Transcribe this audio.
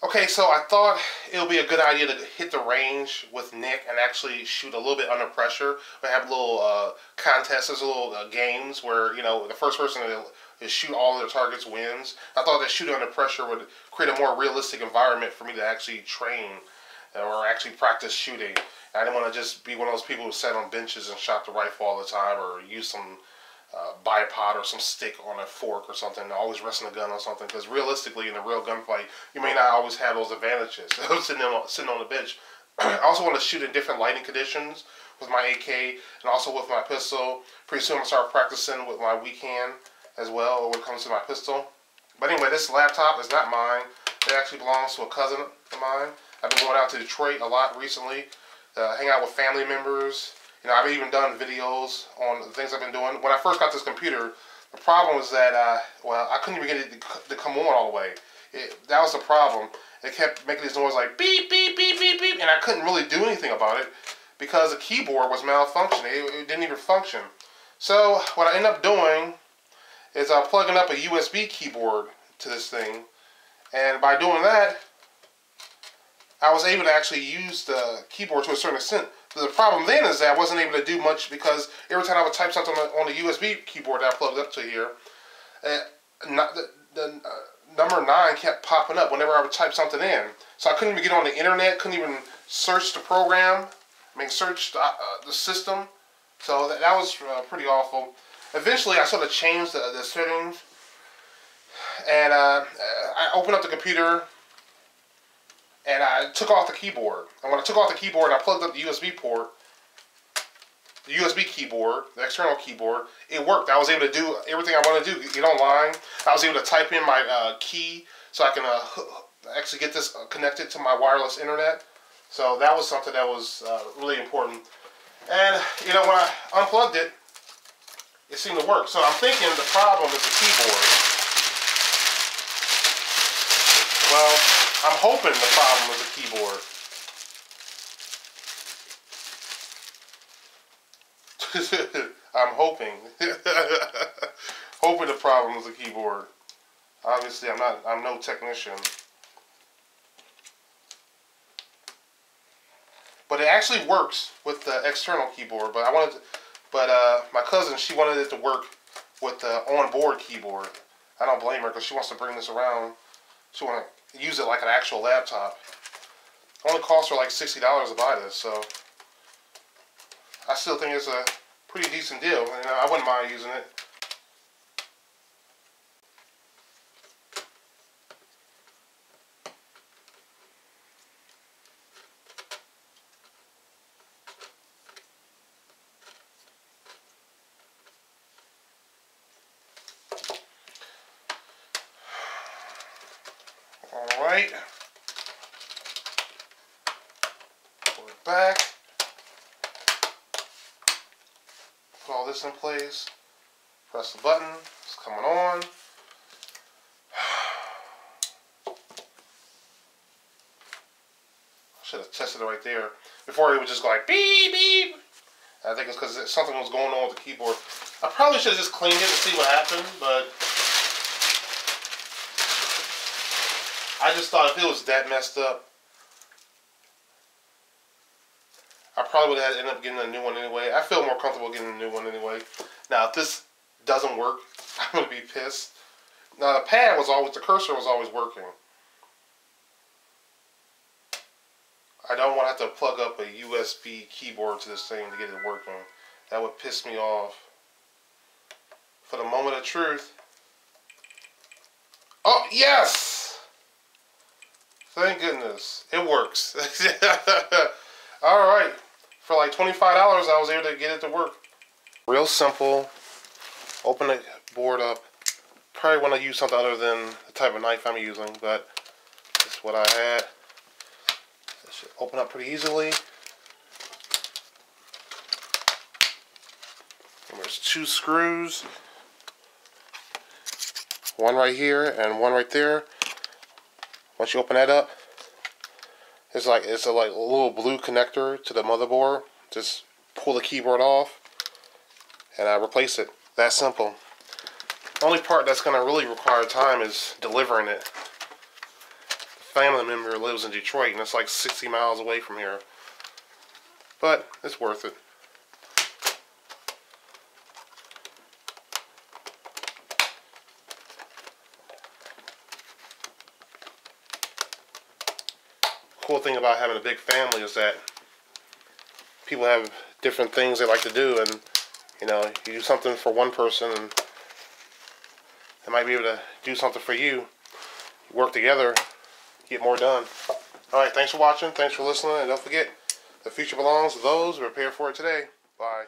Okay, so I thought it would be a good idea to hit the range with Nick and actually shoot a little bit under pressure. We have little contests, little games where the first person to shoot all their targets wins. I thought that shooting under pressure would create a more realistic environment for me to actually train or actually practice shooting. I didn't want to just be one of those people who sat on benches and shot the rifle all the time or use some bipod or some stick on a fork or something, always resting a gun on something. Because realistically, in a real gunfight, you may not always have those advantages. sitting on the bench. I also want to shoot in different lighting conditions with my AK and also with my pistol. Pretty soon I'm gonna start practicing with my weak hand as well when it comes to my pistol. But anyway, this laptop is not mine. It actually belongs to a cousin of mine. I've been going out to Detroit a lot recently, hang out with family members. I've even done videos on the things I've been doing. When I first got this computer, the problem was that, I couldn't even get it to come on all the way. That was the problem. It kept making these noises like beep, beep, beep, beep, beep, and I couldn't really do anything about it because the keyboard was malfunctioning. It didn't even function. So what I ended up doing is plugging up a USB keyboard to this thing, and by doing that, I was able to actually use the keyboard to a certain extent. The problem then is that I wasn't able to do much because every time I would type something on the USB keyboard that I plugged up to here, the number 9 kept popping up whenever I would type something in. So I couldn't even get on the internet, couldn't even search the program, search the system. So that was pretty awful. Eventually I sort of changed the settings, and I opened up the computer, and I took off the keyboard. And when I took off the keyboard and I plugged up the USB port, the USB keyboard, the external keyboard, it worked. I was able to do everything I wanted to do. Get online. I was able to type in my key so I can actually get this connected to my wireless internet. So that was something that was really important. And, when I unplugged it, it seemed to work. So I'm thinking the problem is the keyboard. Well, I'm hoping the problem is the keyboard. I'm hoping. Hoping the problem is the keyboard. Obviously, I'm no technician. But it actually works with the external keyboard. But my cousin, she wanted it to work with the onboard keyboard. I don't blame her because she wants to bring this around. She wants to use it like an actual laptop. It only cost her like $60 to buy this, so I still think it's a pretty decent deal. I wouldn't mind using it. Alright. Put it back. Put all this in place. Press the button. It's coming on. Should have tested it right there. Before it would just go like beep, beep. I think it's because something was going on with the keyboard. I probably should have just cleaned it to see what happened, but I just thought if it was that messed up, I probably would have ended up getting a new one anyway. I feel more comfortable getting a new one anyway. Now, if this doesn't work, I'm going to be pissed. Now, the cursor was always working. I don't want to have to plug up a USB keyboard to this thing to get it working. That would piss me off. For the moment of truth. Oh, yes! Thank goodness. It works. Alright. For like $25, I was able to get it to work. Real simple. Open the board up. Probably want to use something other than the type of knife I'm using, but this is what I had. It should open up pretty easily. And there's 2 screws. One right here and one right there. Once you open that up, it's a little blue connector to the motherboard. Just pull the keyboard off and I replace it. That simple. The only part that's going to really require time is delivering it. The family member lives in Detroit, and it's like 60 miles away from here. But it's worth it. Cool thing about having a big family is that people have different things they like to do, and you know, you do something for one person and they might be able to do something for you. You work together, get more done. Alright, thanks for watching, thanks for listening, and don't forget, the future belongs to those who prepare for it today. Bye.